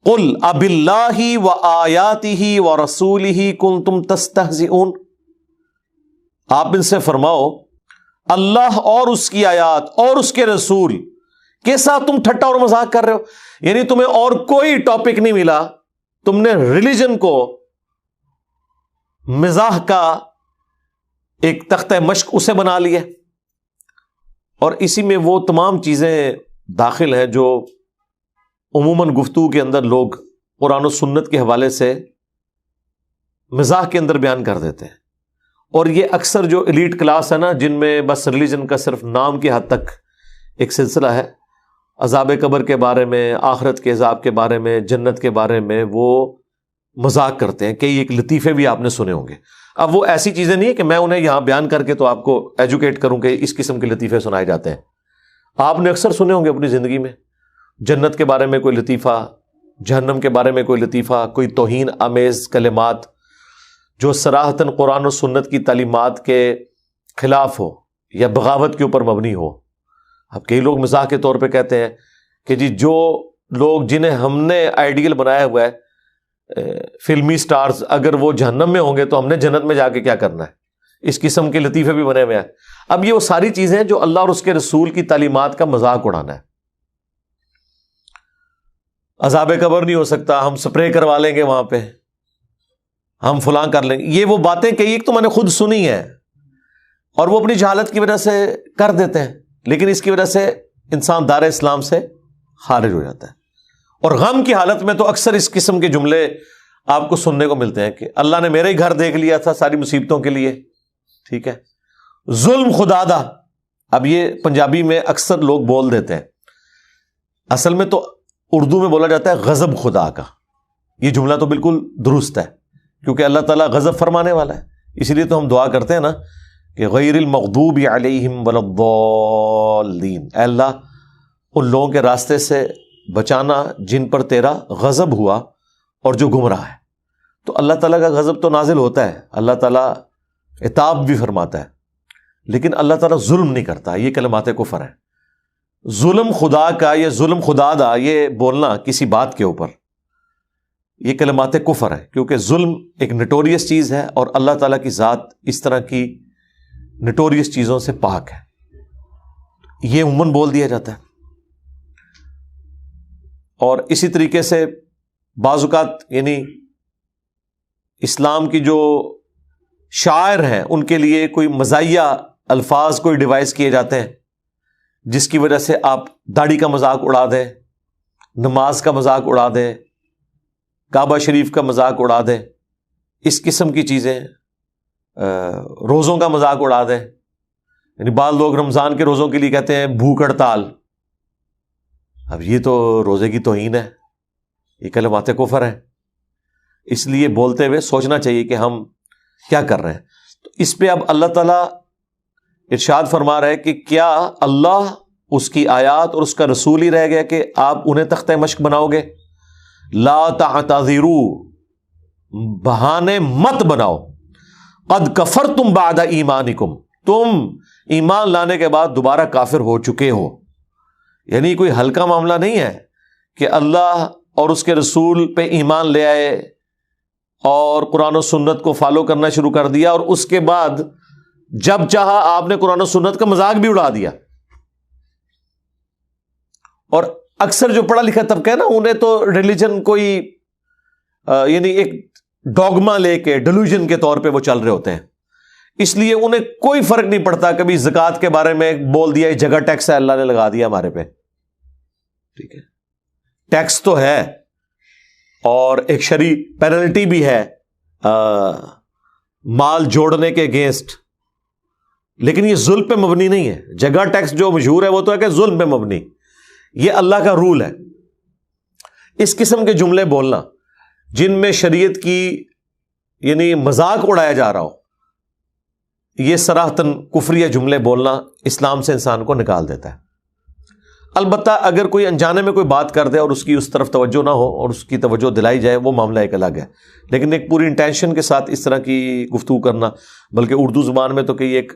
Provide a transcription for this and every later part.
قل اب اللہ و آیاتہ و رسولہ کنتم تستہزئون، آپ ان سے فرماؤ اللہ اور اس کی آیات اور اس کے رسول کے ساتھ تم ٹھٹا اور مذاق کر رہے ہو، یعنی تمہیں اور کوئی ٹاپک نہیں ملا، تم نے ریلیجن کو مزاح کا ایک تختہ مشق اسے بنا لیا، اور اسی میں وہ تمام چیزیں داخل ہیں جو عموماً گفتگو کے اندر لوگ قرآن و سنت کے حوالے سے مزاح کے اندر بیان کر دیتے ہیں، اور یہ اکثر جو ایلیٹ کلاس ہے نا، جن میں بس ریلیجن کا صرف نام کی حد تک ایک سلسلہ ہے، عذاب قبر کے بارے میں، آخرت کے عذاب کے بارے میں، جنت کے بارے میں وہ مذاق کرتے ہیں، کئی ایک لطیفے بھی آپ نے سنے ہوں گے۔ اب وہ ایسی چیزیں نہیں ہے کہ میں انہیں یہاں بیان کر کے تو آپ کو ایجوکیٹ کروں کہ اس قسم کے لطیفے سنائے جاتے ہیں، آپ نے اکثر سنے ہوں گے اپنی زندگی میں، جنت کے بارے میں کوئی لطیفہ، جہنم کے بارے میں کوئی لطیفہ، کوئی توہین آمیز کلمات جو صراحتاً قرآن و سنت کی تعلیمات کے خلاف ہو یا بغاوت کے اوپر مبنی ہو۔ اب کئی لوگ مزاح کے طور پہ کہتے ہیں کہ جی جو لوگ جنہیں ہم نے آئیڈیل بنایا ہوا ہے فلمی سٹارز، اگر وہ جہنم میں ہوں گے تو ہم نے جنت میں جا کے کیا کرنا ہے، اس قسم کے لطیفے بھی بنے ہوئے ہیں۔ اب یہ وہ ساری چیزیں جو اللہ اور اس کے رسول کی تعلیمات کا مذاق اڑانا ہے۔ عذاب قبر نہیں ہو سکتا، ہم سپرے کروا لیں گے وہاں پہ، ہم فلاں کر لیں گے، یہ وہ باتیں کئی ایک تو میں نے خود سنی ہے اور وہ اپنی جہالت کی وجہ سے کر دیتے ہیں، لیکن اس کی وجہ سے انسان دار اسلام سے خارج ہو جاتا ہے۔ اور غم کی حالت میں تو اکثر اس قسم کے جملے آپ کو سننے کو ملتے ہیں کہ اللہ نے میرے ہی گھر دیکھ لیا تھا ساری مصیبتوں کے لیے، ٹھیک ہے، ظلم خدا دا۔ اب یہ پنجابی میں اکثر لوگ بول دیتے ہیں، اصل میں تو اردو میں بولا جاتا ہے غضب خدا کا۔ یہ جملہ تو بالکل درست ہے، کیونکہ اللہ تعالیٰ غضب فرمانے والا ہے، اسی لیے تو ہم دعا کرتے ہیں نا کہ غیر المغضوب علیہم ولا الضالین، اے اللہ ان لوگوں کے راستے سے بچانا جن پر تیرا غضب ہوا اور جو گمراہ ہے۔ تو اللہ تعالیٰ کا غضب تو نازل ہوتا ہے، اللہ تعالیٰ عتاب بھی فرماتا ہے، لیکن اللہ تعالیٰ ظلم نہیں کرتا۔ یہ کلمات کفر ہیں۔ ظلم خدا کا یا ظلم خدا دا، یہ بولنا کسی بات کے اوپر، یہ کلمات کفر ہے، کیونکہ ظلم ایک نٹوریس چیز ہے اور اللہ تعالیٰ کی ذات اس طرح کی نٹوریس چیزوں سے پاک ہے، یہ عموماً بول دیا جاتا ہے۔ اور اسی طریقے سے بعض اوقات یعنی اسلام کی جو شاعر ہیں ان کے لیے کوئی مزاحیہ الفاظ کوئی ڈیوائس کیے جاتے ہیں، جس کی وجہ سے آپ داڑھی کا مذاق اڑا دیں، نماز کا مذاق اڑا دیں، کعبہ شریف کا مذاق اڑا دیں، اس قسم کی چیزیں، روزوں کا مذاق اڑا دیں۔ یعنی بعض لوگ رمضان کے روزوں کے لیے کہتے ہیں بھوک ہڑتال، اب یہ تو روزے کی توہین ہے، یہ کلمات کفر ہیں۔ اس لیے بولتے ہوئے سوچنا چاہیے کہ ہم کیا کر رہے ہیں۔ تو اس پہ اب اللہ تعالیٰ ارشاد فرما رہا ہے کہ کیا اللہ، اس کی آیات اور اس کا رسول ہی رہ گیا کہ آپ انہیں تختہ مشق بناؤ گے؟ لا تعتذروا، بہانے مت بناؤ، قد کفرتم بعد ایمانکم، تم ایمان لانے کے بعد دوبارہ کافر ہو چکے ہو۔ یعنی کوئی ہلکا معاملہ نہیں ہے کہ اللہ اور اس کے رسول پہ ایمان لے آئے اور قرآن و سنت کو فالو کرنا شروع کر دیا، اور اس کے بعد جب چاہا آپ نے قرآن و سنت کا مذاق بھی اڑا دیا۔ اور اکثر جو پڑھا لکھا طبقہ ہے نا، انہیں تو ریلیجن کوئی یعنی ایک ڈوگما لے کے ڈیلوژن کے طور پہ وہ چل رہے ہوتے ہیں، اس لیے انہیں کوئی فرق نہیں پڑتا۔ کبھی زکوٰۃ کے بارے میں بول دیا جگہ ٹیکس ہے، اللہ نے لگا دیا ہمارے پہ، ٹھیک ہے، ٹیکس تو ہے اور ایک شرعی پینلٹی بھی ہے مال جوڑنے کے اگینسٹ، لیکن یہ ظلم پہ مبنی نہیں ہے۔ جگہ ٹیکس جو مشہور ہے وہ تو ہے کہ ظلم پہ مبنی، یہ اللہ کا رول ہے۔ اس قسم کے جملے بولنا جن میں شریعت کی یعنی مذاق اڑایا جا رہا ہو، یہ صراحتاً کفریہ جملے بولنا اسلام سے انسان کو نکال دیتا ہے۔ البتہ اگر کوئی انجانے میں کوئی بات کر دے اور اس کی اس طرف توجہ نہ ہو اور اس کی توجہ دلائی جائے، وہ معاملہ ایک الگ ہے، لیکن ایک پوری انٹینشن کے ساتھ اس طرح کی گفتگو کرنا، بلکہ اردو زبان میں تو کئی ایک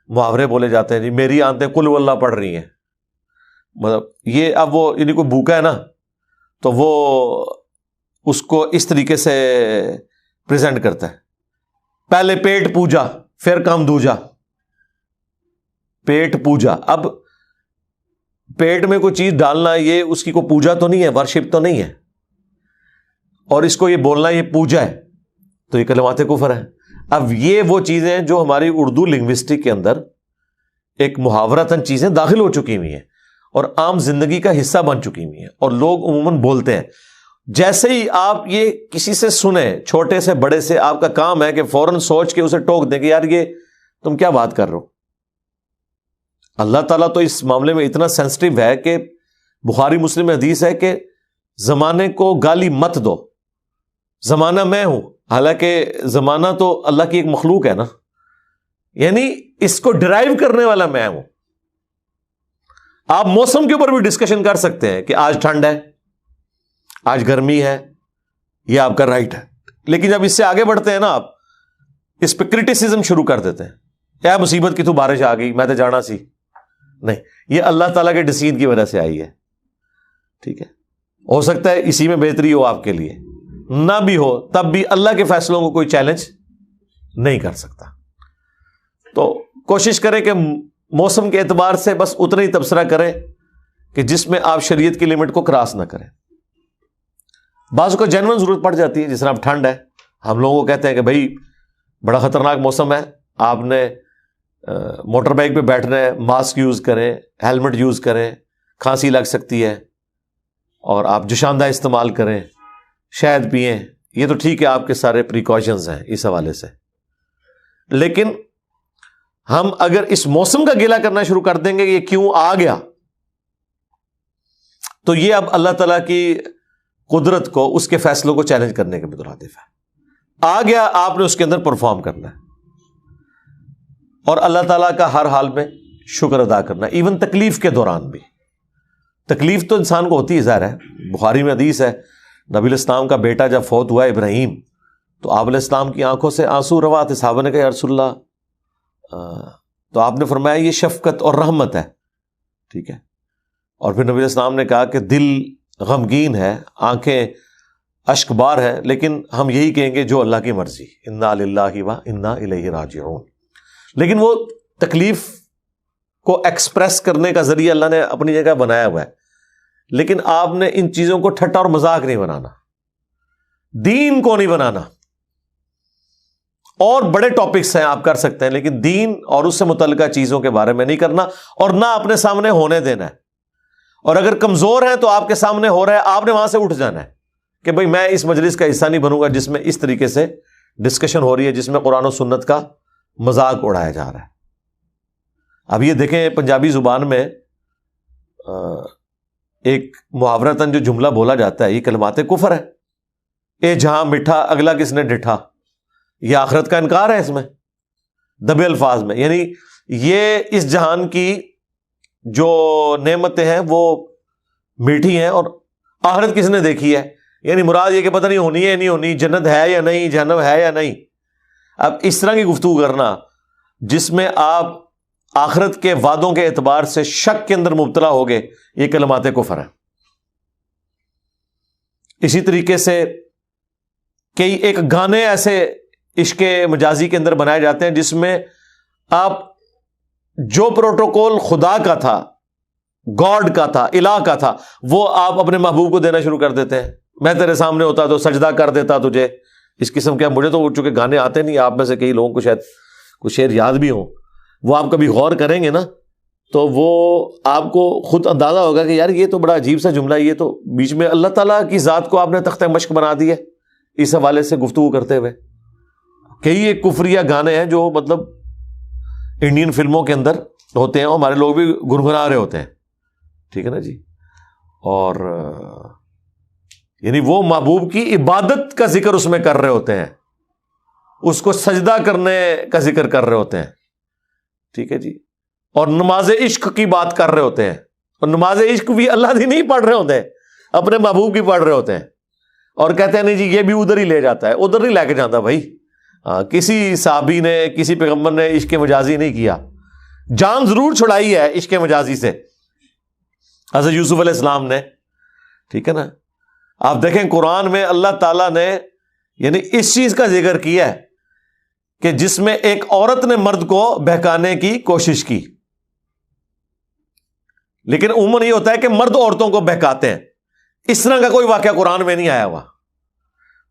محاورے بولے جاتے ہیں، جی میری آنتیں قل واللہ پڑھ رہی ہیں، مطلب یہ اب وہ یعنی کوئی بھوکا ہے نا تو وہ اس کو اس طریقے سے پریزنٹ کرتا ہے، پہلے پیٹ پوجا پھر کام دوجا، پیٹ پوجا۔ اب پیٹ میں کوئی چیز ڈالنا یہ اس کی کوئی پوجا تو نہیں ہے، ورشپ تو نہیں ہے، اور اس کو یہ بولنا یہ پوجا ہے، تو یہ کلمات کفر ہے۔ اب یہ وہ چیزیں جو ہماری اردو لنگوسٹک کے اندر ایک محاورتاً چیزیں داخل ہو چکی ہوئی ہیں اور عام زندگی کا حصہ بن چکی ہوئی ہیں، اور لوگ عموماً بولتے ہیں۔ جیسے ہی آپ یہ کسی سے سنیں، چھوٹے سے بڑے سے، آپ کا کام ہے کہ فوراً سوچ کے اسے ٹوک دیں کہ یار یہ تم کیا بات کر رہے ہو۔ اللہ تعالیٰ تو اس معاملے میں اتنا سینسٹیو ہے کہ بخاری مسلم میں حدیث ہے کہ زمانے کو گالی مت دو، زمانہ میں ہوں، حالانکہ زمانہ تو اللہ کی ایک مخلوق ہے نا، یعنی اس کو ڈرائیو کرنے والا میں ہوں۔ آپ موسم کے اوپر بھی ڈسکشن کر سکتے ہیں کہ آج ٹھنڈ ہے، آج گرمی ہے، یہ آپ کا رائٹ ہے، لیکن جب اس سے آگے بڑھتے ہیں نا، آپ اس پہ کرٹیسزم شروع کر دیتے ہیں، کیا مصیبت کی تو بارش آ گئی، میں تو جانا سی، نہیں، یہ اللہ تعالیٰ کے ڈسین کی وجہ سے آئی ہے، ٹھیک ہے۔ ہو سکتا ہے اسی میں بہتری ہو آپ کے لیے، نہ بھی ہو تب بھی اللہ کے فیصلوں کو کوئی چیلنج نہیں کر سکتا۔ تو کوشش کریں کہ موسم کے اعتبار سے بس اتنا ہی تبصرہ کریں کہ جس میں آپ شریعت کی لمٹ کو کراس نہ کریں۔ بعض کو جینوئن ضرورت پڑ جاتی ہے، جس طرح اب ٹھنڈ ہے، ہم لوگوں کو کہتے ہیں کہ بھائی بڑا خطرناک موسم ہے، آپ نے موٹر بائک پہ بیٹھنا ہے، ماسک یوز کریں، ہیلمٹ یوز کریں، کھانسی لگ سکتی ہے، اور آپ جوشاندہ استعمال کریں، شہد پئیں، یہ تو ٹھیک ہے، آپ کے سارے پریکاشنز ہیں اس حوالے سے۔ لیکن ہم اگر اس موسم کا گلہ کرنا شروع کر دیں گے کہ یہ کیوں آ گیا، تو یہ اب اللہ تعالیٰ کی قدرت کو، اس کے فیصلوں کو چیلنج کرنے کے مترادف ہے۔ آ گیا، آپ نے اس کے اندر پرفارم کرنا ہے، اور اللہ تعالیٰ کا ہر حال میں شکر ادا کرنا ہے، ایون تکلیف کے دوران بھی۔ تکلیف تو انسان کو ہوتی ہے، ظاہر ہے، بخاری میں حدیث ہے، نبی علیہ السلام کا بیٹا جب فوت ہوا ابراہیم، تو آپ علیہ السلام کی آنکھوں سے آنسو روا تھے، صحابہ نے کہا یا رسول اللہ، تو آپ نے فرمایا یہ شفقت اور رحمت ہے، ٹھیک ہے۔ اور پھر نبی علیہ السلام نے کہا کہ دل غمگین ہے، آنکھیں اشک بار ہے، لیکن ہم یہی کہیں گے جو اللہ کی مرضی، انا للہ و انا الیہ راجعون۔ لیکن وہ تکلیف کو ایکسپریس کرنے کا ذریعہ اللہ نے اپنی جگہ بنایا ہوا ہے، لیکن آپ نے ان چیزوں کو ٹھٹا اور مذاق نہیں بنانا، دین کو نہیں بنانا۔ اور بڑے ٹاپکس ہیں آپ کر سکتے ہیں، لیکن دین اور اس سے متعلقہ چیزوں کے بارے میں نہیں کرنا، اور نہ اپنے سامنے ہونے دینا ہے۔ اور اگر کمزور ہیں تو آپ کے سامنے ہو رہا ہے، آپ نے وہاں سے اٹھ جانا ہے کہ بھئی میں اس مجلس کا حصہ نہیں بنوں گا جس میں اس طریقے سے ڈسکشن ہو رہی ہے، جس میں قرآن و سنت کا مذاق اڑایا جا رہا ہے۔ اب یہ دیکھیں، پنجابی زبان میں ایک محاورتاً جو جملہ بولا جاتا ہے، یہ کلمات کفر ہے، اے جہاں مٹھا اگلا کس نے ڈٹھا، یہ آخرت کا انکار ہے اس میں، دبے الفاظ میں، یعنی یہ اس جہان کی جو نعمتیں ہیں وہ میٹھی ہیں، اور آخرت کس نے دیکھی ہے، یعنی مراد یہ کہ پتہ نہیں ہونی ہے نہیں ہونی، جنت ہے یا نہیں، جہنم ہے یا نہیں۔ اب اس طرح کی گفتگو کرنا جس میں آپ آخرت کے وعدوں کے اعتبار سے شک کے اندر مبتلا ہوگے، یہ کلمات کفر ہیں۔ اسی طریقے سے کئی ایک گانے ایسے عشق مجازی کے اندر بنائے جاتے ہیں جس میں آپ جو پروٹوکول خدا کا تھا، گاڈ کا تھا، الہ کا تھا، وہ آپ اپنے محبوب کو دینا شروع کر دیتے ہیں۔ میں تیرے سامنے ہوتا تو سجدہ کر دیتا تجھے، اس قسم کے۔ مجھے تو چونکہ گانے آتے نہیں، آپ میں سے کئی لوگوں کو شاید کچھ شعر یاد بھی ہوں، وہ آپ کبھی غور کریں گے نا تو وہ آپ کو خود اندازہ ہوگا کہ یار یہ تو بڑا عجیب سا جملہ ہے، یہ تو بیچ میں اللہ تعالیٰ کی ذات کو آپ نے تختہ مشق بنا دی ہے اس حوالے سے گفتگو کرتے ہوئے۔ کئی ایک کفریہ گانے ہیں جو مطلب انڈین فلموں کے اندر ہوتے ہیں، اور ہمارے لوگ بھی گنگنا رہے ہوتے ہیں، ٹھیک ہے نا جی۔ اور یعنی وہ محبوب کی عبادت کا ذکر اس میں کر رہے ہوتے ہیں، اس کو سجدہ کرنے کا ذکر کر رہے ہوتے ہیں، ٹھیک ہے جی۔ اور نماز عشق کی بات کر رہے ہوتے ہیں، اور نماز عشق بھی اللہ دی نہیں پڑھ رہے ہوتے ہیں، اپنے محبوب کی پڑھ رہے ہوتے ہیں، اور کہتے ہیں نہیں جی یہ بھی ادھر ہی لے جاتا ہے، ادھر نہیں لے کے جاتا بھائی۔ کسی صحابی نے، کسی پیغمبر نے عشق مجازی نہیں کیا، جان ضرور چھڑائی ہے عشق مجازی سے، حضرت یوسف علیہ السلام نے، ٹھیک ہے نا۔ آپ دیکھیں قرآن میں اللہ تعالیٰ نے یعنی اس چیز کا ذکر کیا ہے کہ جس میں ایک عورت نے مرد کو بہکانے کی کوشش کی، لیکن عموماً یہ ہوتا ہے کہ مرد عورتوں کو بہکاتے ہیں. اس طرح کا کوئی واقعہ قرآن میں نہیں آیا ہوا.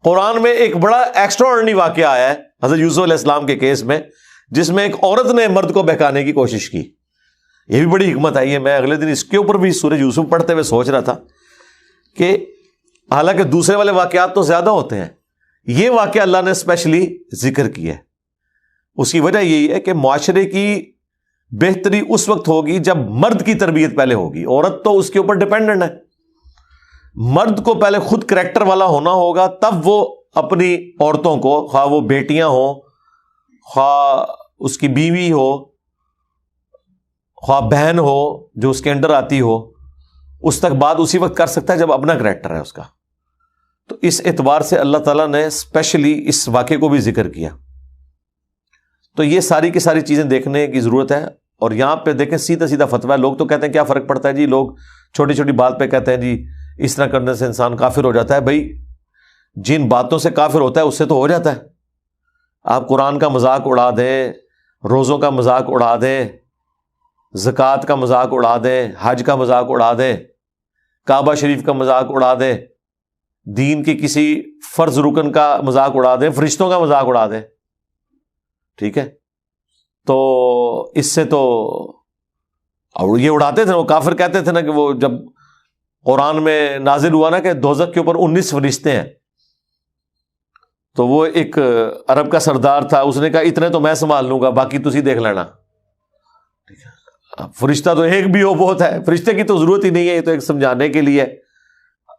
قرآن میں ایک بڑا ایکسٹرا آرڈنری واقعہ آیا ہے حضرت یوسف علیہ السلام کے کیس میں، جس میں ایک عورت نے مرد کو بہکانے کی کوشش کی. یہ بھی بڑی حکمت آئی ہے. میں اگلے دن اس کے اوپر بھی سورہ یوسف پڑھتے ہوئے سوچ رہا تھا کہ حالانکہ دوسرے والے واقعات تو زیادہ ہوتے ہیں، یہ واقعہ اللہ نے اسپیشلی ذکر کیا ہے. اس کی وجہ یہی ہے کہ معاشرے کی بہتری اس وقت ہوگی جب مرد کی تربیت پہلے ہوگی. عورت تو اس کے اوپر ڈیپینڈنٹ ہے. مرد کو پہلے خود کریکٹر والا ہونا ہوگا، تب وہ اپنی عورتوں کو، خواہ وہ بیٹیاں ہوں، خواہ اس کی بیوی ہو، خواہ بہن ہو جو اس کے انڈر آتی ہو، اس تک بات اسی وقت کر سکتا ہے جب اپنا کریکٹر ہے اس کا. تو اس اعتبار سے اللہ تعالیٰ نے اسپیشلی اس واقعے کو بھی ذکر کیا. تو یہ ساری کی ساری چیزیں دیکھنے کی ضرورت ہے. اور یہاں پہ دیکھیں سیدھا سیدھا فتویٰ ہے. لوگ تو کہتے ہیں کیا فرق پڑتا ہے جی، لوگ چھوٹی چھوٹی بات پہ کہتے ہیں جی اس طرح کرنے سے انسان کافر ہو جاتا ہے. بھائی جن باتوں سے کافر ہوتا ہے اس سے تو ہو جاتا ہے. آپ قرآن کا مذاق اڑا دیں، روزوں کا مذاق اڑا دیں، زکوٰۃ کا مذاق اڑا دیں، حج کا مذاق اڑا دیں، کعبہ شریف کا مذاق اڑا دیں، دین کے کسی فرض رکن کا مذاق اڑا دیں، فرشتوں کا مذاق اڑا دیں، ٹھیک ہے، تو اس سے تو اور یہ اڑاتے تھے. وہ کافر کہتے تھے نا کہ وہ جب قرآن میں نازل ہوا نا کہ دوزخ کے اوپر 19 فرشتے ہیں، تو وہ ایک عرب کا سردار تھا، اس نے کہا اتنے تو میں سنبھال لوں گا، باقی تسی دیکھ لینا. فرشتہ تو ایک بھی ہو بہت ہے، فرشتے کی تو ضرورت ہی نہیں ہے، یہ تو ایک سمجھانے کے لیے.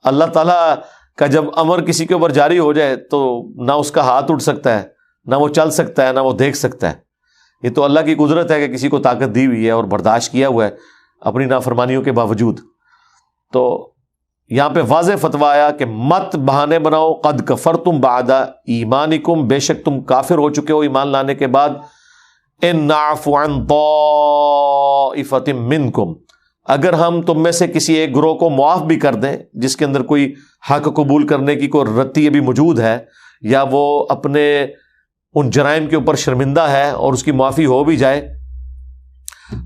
اللہ تعالیٰ کا جب امر کسی کے اوپر جاری ہو جائے تو نہ اس کا ہاتھ اٹھ سکتا ہے، نہ وہ چل سکتا ہے، نہ وہ دیکھ سکتا ہے. یہ تو اللہ کی قدرت ہے کہ کسی کو طاقت دی ہوئی ہے اور برداشت کیا ہوا ہے اپنی نافرمانیوں کے باوجود. تو یہاں پہ واضح فتویٰ آیا کہ مت بہانے بناؤ، قد کفرتم بعد ایمانکم، بے شک تم کافر ہو چکے ہو ایمان لانے کے بعد. ان نعفو عن طائفۃ منکم، اگر ہم تم میں سے کسی ایک گروہ کو معاف بھی کر دیں جس کے اندر کوئی حق قبول کرنے کی کوئی رتی ابھی موجود ہے، یا وہ اپنے ان جرائم کے اوپر شرمندہ ہے اور اس کی معافی ہو بھی جائے،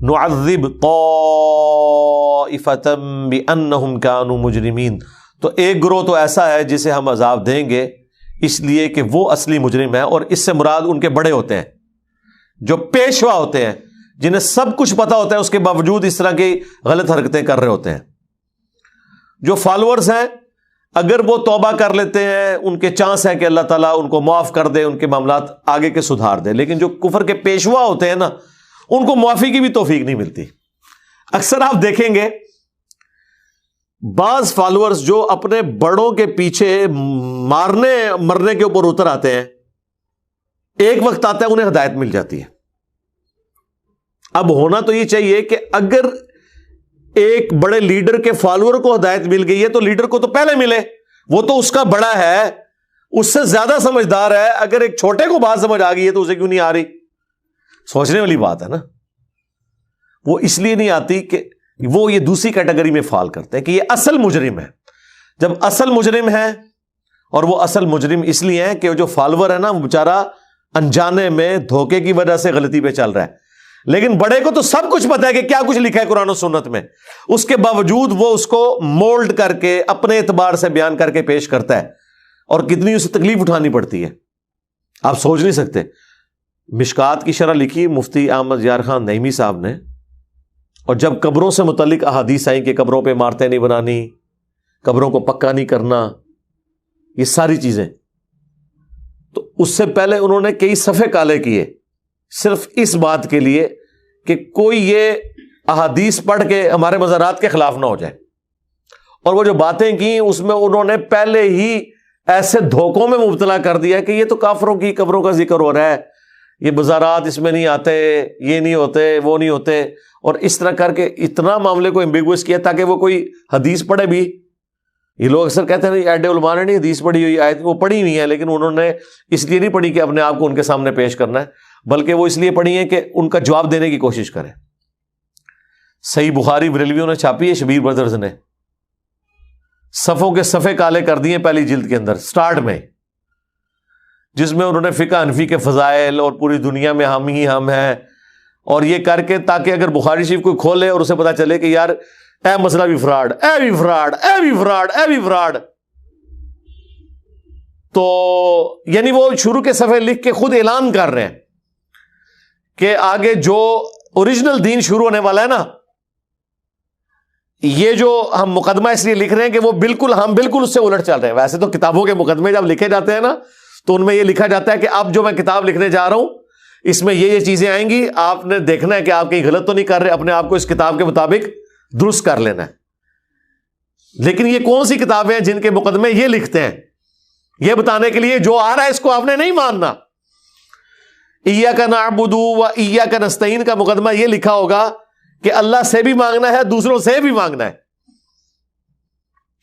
نعذب طائفۃ بانہم کانوا مجرمین، تو ایک گروہ تو ایسا ہے جسے ہم عذاب دیں گے اس لیے کہ وہ اصلی مجرم ہے. اور اس سے مراد ان کے بڑے ہوتے ہیں جو پیشوا ہوتے ہیں، جنہیں سب کچھ پتا ہوتا ہے اس کے باوجود اس طرح کی غلط حرکتیں کر رہے ہوتے ہیں. جو فالوورز ہیں اگر وہ توبہ کر لیتے ہیں ان کے چانس ہے کہ اللہ تعالیٰ ان کو معاف کر دے، ان کے معاملات آگے کے سدھار دے. لیکن جو کفر کے پیشوا ہوتے ہیں نا، ان کو معافی کی بھی توفیق نہیں ملتی. اکثر آپ دیکھیں گے بعض فالوورز جو اپنے بڑوں کے پیچھے مارنے مرنے کے اوپر اتر آتے ہیں، ایک وقت آتا ہے انہیں ہدایت مل جاتی ہے. اب ہونا تو یہ چاہیے کہ اگر ایک بڑے لیڈر کے فالوور کو ہدایت مل گئی ہے تو لیڈر کو تو پہلے ملے، وہ تو اس کا بڑا ہے، اس سے زیادہ سمجھدار ہے. اگر ایک چھوٹے کو بات سمجھ آ گئی ہے تو اسے کیوں نہیں آ رہی؟ سوچنے والی بات ہے نا. وہ اس لیے نہیں آتی کہ وہ یہ دوسری کیٹیگری میں فال کرتے ہیں کہ یہ اصل مجرم ہے. جب اصل مجرم ہے، اور وہ اصل مجرم اس لیے ہے کہ جو فالوور ہے نا وہ بیچارہ انجانے میں دھوکے کی وجہ سے غلطی پہ چل رہا ہے، لیکن بڑے کو تو سب کچھ پتا ہے کہ کیا کچھ لکھا ہے قرآن و سنت میں، اس کے باوجود وہ اس کو مولڈ کر کے اپنے اعتبار سے بیان کر کے پیش کرتا ہے، اور کتنی اسے تکلیف اٹھانی پڑتی ہے آپ سوچ نہیں سکتے. مشکات کی شرح لکھی مفتی احمد یار خان نعیمی صاحب نے، اور جب قبروں سے متعلق احادیث آئیں کہ قبروں پہ عمارتیں نہیں بنانی، قبروں کو پکا نہیں کرنا، یہ ساری چیزیں، تو اس سے پہلے انہوں نے کئی صفحے کالے کیے صرف اس بات کے لیے کہ کوئی یہ احادیث پڑھ کے ہمارے مزارات کے خلاف نہ ہو جائے. اور وہ جو باتیں کی اس میں انہوں نے پہلے ہی ایسے دھوکوں میں مبتلا کر دیا کہ یہ تو کافروں کی قبروں کا ذکر ہو رہا ہے، یہ مزارات اس میں نہیں آتے، یہ نہیں ہوتے، وہ نہیں ہوتے، اور اس طرح کر کے اتنا معاملے کو ایمبیگوس کیا تاکہ وہ کوئی حدیث پڑھے بھی. یہ لوگ اکثر کہتے ہیں ایڈ علماء نے نہیں حدیث پڑھی ہوئی، آیت وہ پڑھی ہوئی ہیں، لیکن انہوں نے اس لیے نہیں پڑھی کہ اپنے آپ کو ان کے سامنے پیش کرنا ہے، بلکہ وہ اس لیے پڑھی ہیں کہ ان کا جواب دینے کی کوشش کریں. صحیح بخاری بریلویوں نے چھاپی ہے، شبیر بردرز نے. صفوں کے صفے کالے کر دیے پہلی جلد کے اندر سٹارٹ میں، جس میں انہوں نے فقہ حنفی کے فضائل اور پوری دنیا میں ہم ہی ہم ہیں اور یہ کر کے، تاکہ اگر بخاری شریف کوئی کھولے اور اسے پتا چلے کہ یار اے مسئلہ بھی فراڈ، اے بھی فراڈ، اے بھی فراڈ، اے بھی فراڈ، تو یعنی وہ شروع کے صفحے لکھ کے خود اعلان کر رہے ہیں کہ آگے جو اوریجنل دین شروع ہونے والا ہے نا، یہ جو ہم مقدمہ اس لیے لکھ رہے ہیں کہ وہ ہم بالکل اس سے الٹ چل رہے ہیں۔ ویسے تو کتابوں کے مقدمے جب لکھے جاتے ہیں نا تو ان میں یہ لکھا جاتا ہے کہ اب جو میں کتاب لکھنے جا رہا ہوں اس میں یہ چیزیں آئیں گی، آپ نے دیکھنا ہے کہ آپ کہیں غلط تو نہیں کر رہے، اپنے آپ کو اس کتاب کے مطابق درست کر لینا ہے۔ لیکن یہ کون سی کتابیں ہیں جن کے مقدمے یہ لکھتے ہیں؟ یہ بتانے کے لیے جو آ رہا ہے اس کو آپ نے نہیں ماننا۔ ایاک نعبد و ایاک نستعین کا مقدمہ یہ لکھا ہوگا کہ اللہ سے بھی مانگنا ہے، دوسروں سے بھی مانگنا ہے،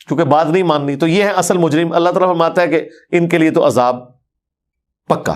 کیونکہ بات نہیں ماننی۔ تو یہ ہے اصل مجرم۔ اللہ تعالیٰ فرماتا ہے کہ ان کے لیے تو عذاب پکا۔